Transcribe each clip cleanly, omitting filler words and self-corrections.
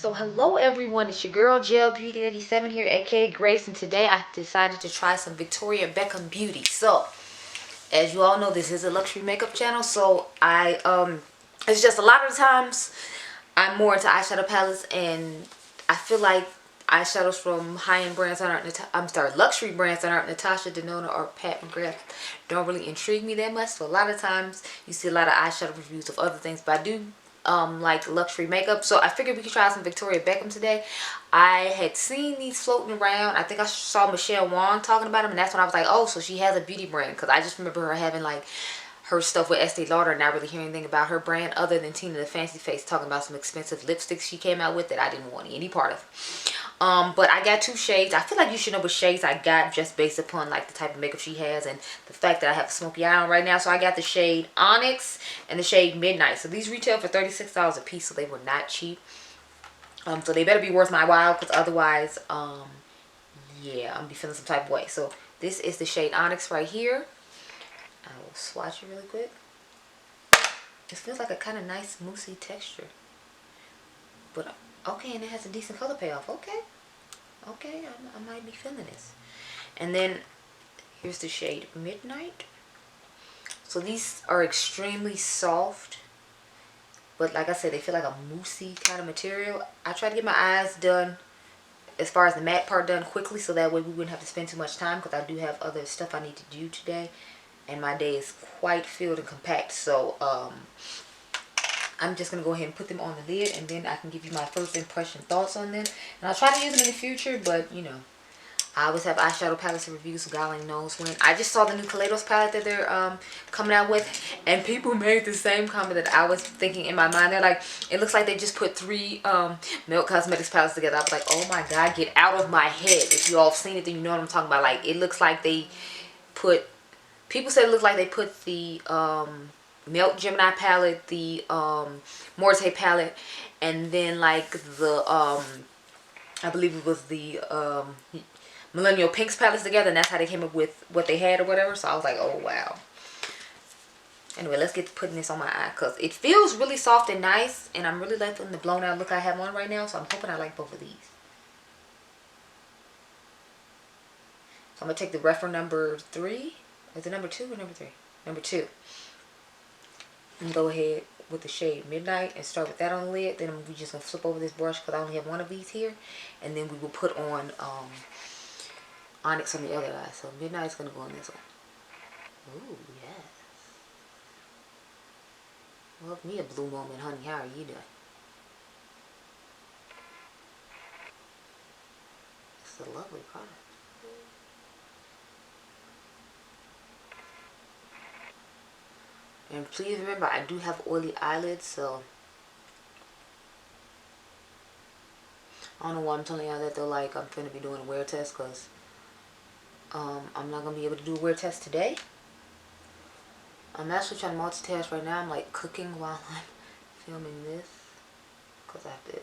So hello everyone, it's your girl Gel Beauty 87 here, aka Grace, and today I decided to try some Victoria Beckham beauty. So as you all know, this is a luxury makeup channel, so it's just a lot of the times I'm more into eyeshadow palettes, and I feel like eyeshadows from high-end brands that aren't luxury brands that aren't Natasha Denona or Pat McGrath don't really intrigue me that much. So a lot of times you see a lot of eyeshadow reviews of other things, but I do like luxury makeup, so I figured we could try some Victoria Beckham today. I had seen these floating around. I think I saw Michelle Wong talking about them, and that's when I was like, oh, so she has a beauty brand, because I just remember her having like her stuff with Estee Lauder and not really hearing anything about her brand other than Tina the Fancy Face talking about some expensive lipsticks she came out with that I didn't want any part of. But I got two shades. I feel like you should know what shades I got just based upon like the type of makeup she has and the fact that I have a smoky eye on right now. So I got the shade Onyx and the shade Midnight. So these retail for $36 a piece, so they were not cheap. So they better be worth my while, because otherwise, yeah, I'm gonna be feeling some type of way. So this is the shade Onyx right here. I will swatch it really quick. It feels like a kind of nice moussey texture. But okay, and it has a decent color payoff. Okay, I might be feeling this. And then here's the shade Midnight. So these are extremely soft, but like I said, they feel like a moussey kind of material. I try to get my eyes done, as far as the matte part, done quickly, so that way we wouldn't have to spend too much time, because I do have other stuff I need to do today, and my day is quite filled and compact. So I'm just going to go ahead and put them on the lid, and then I can give you my first impression thoughts on them. And I'll try to use them in the future, but you know, I always have eyeshadow palettes and reviews, so God only knows when. I just saw the new Kaleidos palette that they're coming out with, and people made the same comment that I was thinking in my mind. They're like, it looks like they just put three Mented Cosmetics palettes together. I was like, oh my God, get out of my head. If you all have seen it, then you know what I'm talking about. Like, it looks like they put, people said it looked like they put the Melt Gemini palette, the Morte palette, and then like the I believe it was the Millennial Pinks palettes together, and that's how they came up with what they had or whatever. So I was like, oh wow. Anyway, let's get to putting this on my eye, because it feels really soft and nice, and I'm really liking the blown out look I have on right now, so I'm hoping I like both of these. So I'm going to take the reference number 3. Is it number 2 or number 3? Number 2. And go ahead with the shade Midnight and start with that on the lid. Then we're just going to flip over this brush, because I only have one of these here. And then we will put on Onyx on the other eye. So Midnight's going to go on this one. Ooh, yes. Love me a blue moment, honey. How are you doing? It's a lovely product. And please remember, I do have oily eyelids, so I don't know why I'm telling y'all that though. Like, I'm going to be doing a wear test, because I'm not going to be able to do a wear test today. I'm actually trying to multitask right now. I'm like cooking while I'm filming this, because I have to.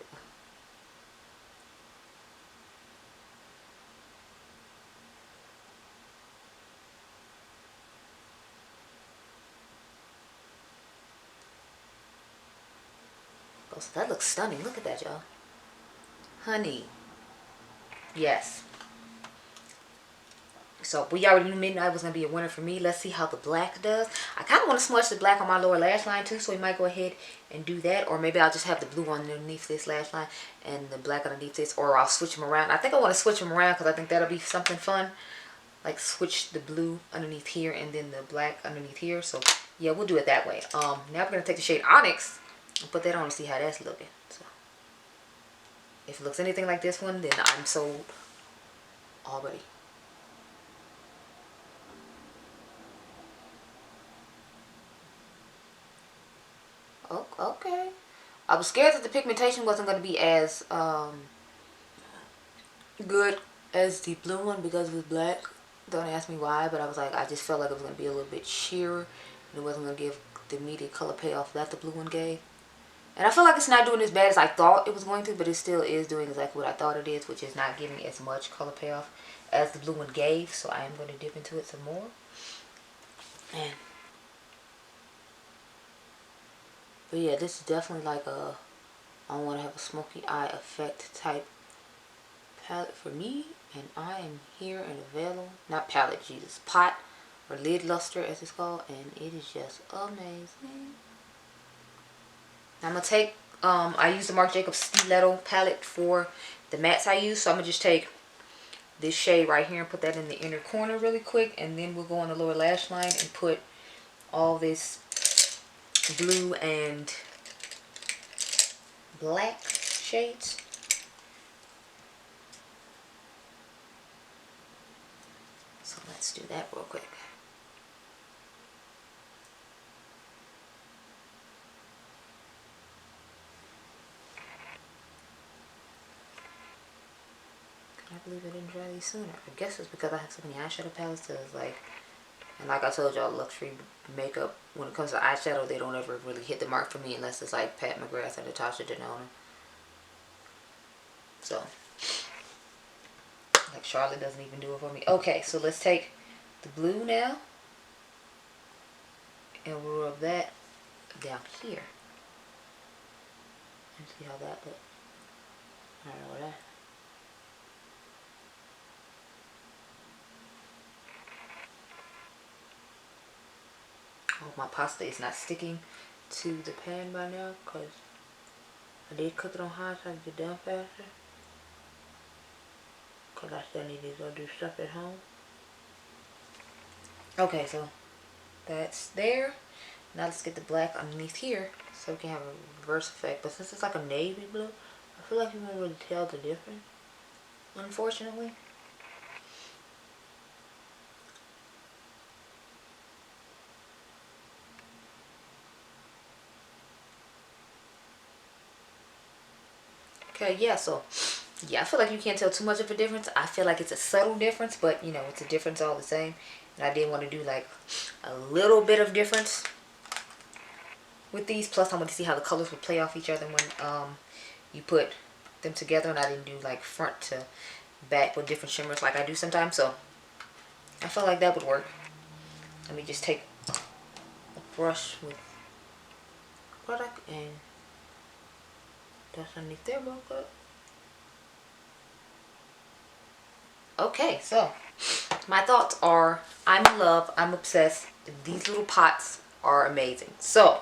Oh, so that looks stunning. Look at that, y'all. Honey. Yes. So we already knew Midnight was going to be a winner for me. Let's see how the black does. I kind of want to smudge the black on my lower lash line too, so we might go ahead and do that. Or maybe I'll just have the blue underneath this lash line and the black underneath this. Or I'll switch them around. I think I want to switch them around, because I think that'll be something fun. Like switch the blue underneath here and then the black underneath here. So yeah, we'll do it that way. Now we're going to take the shade Onyx and put that on and see how that's looking. So if it looks anything like this one, then I'm sold already. Oh, okay. I was scared that the pigmentation wasn't going to be as good as the blue one, because it was black. Don't ask me why, but I was like, I just felt like it was going to be a little bit sheerer, and it wasn't going to give the immediate color payoff that the blue one gave. And I feel like it's not doing as bad as I thought it was going to, but it still is doing exactly what I thought it is, which is not giving as much color payoff as the blue one gave. So I am going to dip into it some more. But yeah, this is definitely like a I want to have a smoky eye effect type palette for me, and I am here and available. Not palette, Jesus, pot or lid luster as it's called, and it is just amazing. Now I'm gonna take I use the Marc Jacobs Stiletto palette for the mattes I use, so I'm gonna just take this shade right here and put that in the inner corner really quick, and then we'll go on the lower lash line and put all this blue and black shades. So let's do that real quick. I believe I didn't try these sooner. I guess it's because I have so many eyeshadow palettes. So it's like, and like I told y'all, luxury makeup, when it comes to eyeshadow, they don't ever really hit the mark for me unless it's like Pat McGrath or Natasha Denona. So, like Charlotte doesn't even do it for me. Okay, so let's take the blue now, and we'll rub that down here. And see how that looks. I don't know what that. Oh, my pasta is not sticking to the pan by now because I did cook it on high so I can get done faster. Because I still need to go do stuff at home. Okay, so that's there. Now let's get the black underneath here so we can have a reverse effect. But since it's like a navy blue, I feel like you won't really tell the difference, unfortunately. Okay, yeah, so yeah, I feel like you can't tell too much of a difference. I feel like it's a subtle difference, but you know, it's a difference all the same. And I did want to do like a little bit of difference with these. Plus, I want to see how the colors would play off each other when you put them together. And I didn't do like front to back with different shimmers like I do sometimes. So I felt like that would work. Let me just take a brush with product and that's underneath there real quick. Okay, so my thoughts are, I'm in love, I'm obsessed. These little pots are amazing. So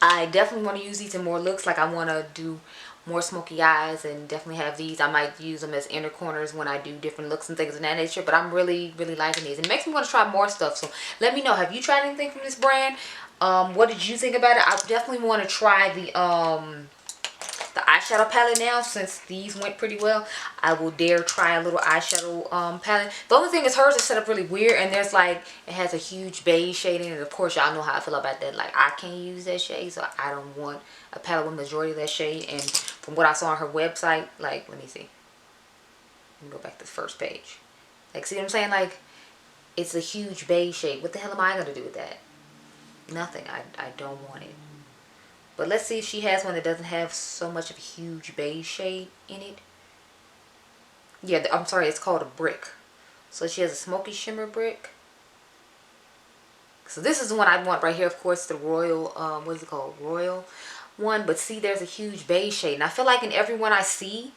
I definitely want to use these in more looks. Like I want to do more smoky eyes and definitely have these. I might use them as inner corners when I do different looks and things of that nature. But I'm really liking these. It makes me want to try more stuff. So let me know. Have you tried anything from this brand? What did you think about it? I definitely want to try the eyeshadow palette now. Since these went pretty well, I will dare try a little eyeshadow palette. The only thing is hers is set up really weird, and there's like, it has a huge beige shade in it. Of course y'all know how I feel about that. Like I can't use that shade, so I don't want a palette with majority of that shade. And from what I saw on her website, like, let me see, let me go back to the first page. Like, see what I'm saying? Like, it's a huge beige shade. What the hell am I gonna do with that? Nothing. I don't want it. But let's see if she has one that doesn't have so much of a huge beige shade in it. Yeah, I'm sorry, it's called a brick. So she has a smoky shimmer brick. So this is the one I want right here, of course, the royal, what is it called? Royal one. But see, there's a huge beige shade. And I feel like in every one I see,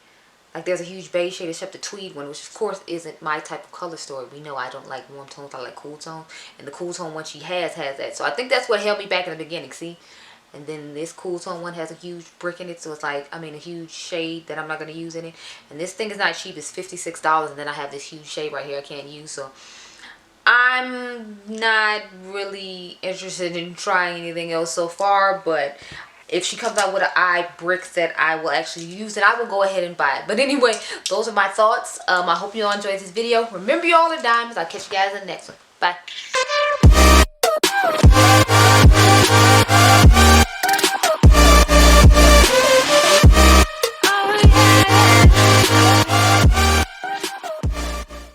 like there's a huge beige shade except the tweed one, which of course isn't my type of color story. We know I don't like warm tones, I like cool tones. And the cool tone one she has that. So I think that's what held me back in the beginning, see? And then this cool tone one has a huge brick in it. So it's like, I mean, a huge shade that I'm not going to use in it. And this thing is not cheap. It's $56. And then I have this huge shade right here I can't use. So I'm not really interested in trying anything else so far. But if she comes out with an eye brick that I will actually use, then I will go ahead and buy it. But anyway, those are my thoughts. I hope you all enjoyed this video. Remember, you all are diamonds. I'll catch you guys in the next one. Bye.